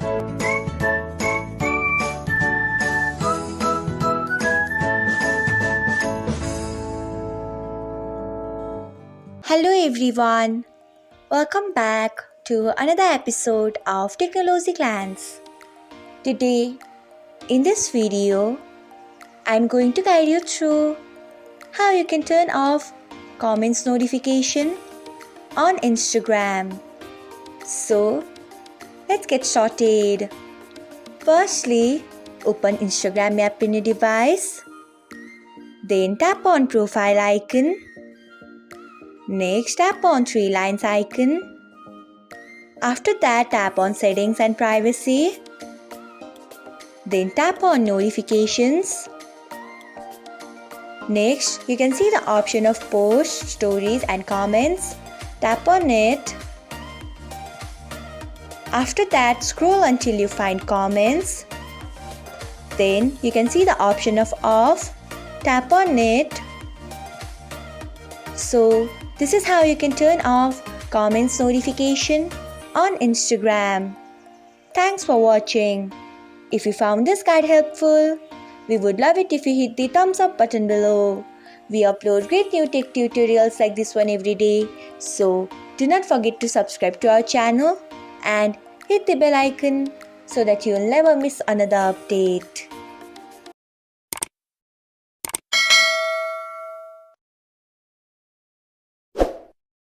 Hello everyone, welcome back to another episode of Technologyglance. Today, in this video, I'm going to guide you through how you can turn off comments notification on Instagram. So, let's get started. Firstly, open Instagram app in your device. Then tap on profile icon. Next, tap on three lines icon. After that, tap on settings and privacy. Then tap on notifications. Next, you can see the option of posts, stories and comments. Tap on it. After that, scroll until you find comments. Then you can see the option of off. Tap on it. So, this is how you can turn off comments notification on Instagram. Thanks for watching. If you found this guide helpful, we would love it if you hit the thumbs up button below. We upload great new tech tutorials like this one every day, so do not forget to subscribe to our channel and hit the bell icon so that you'll never miss another update.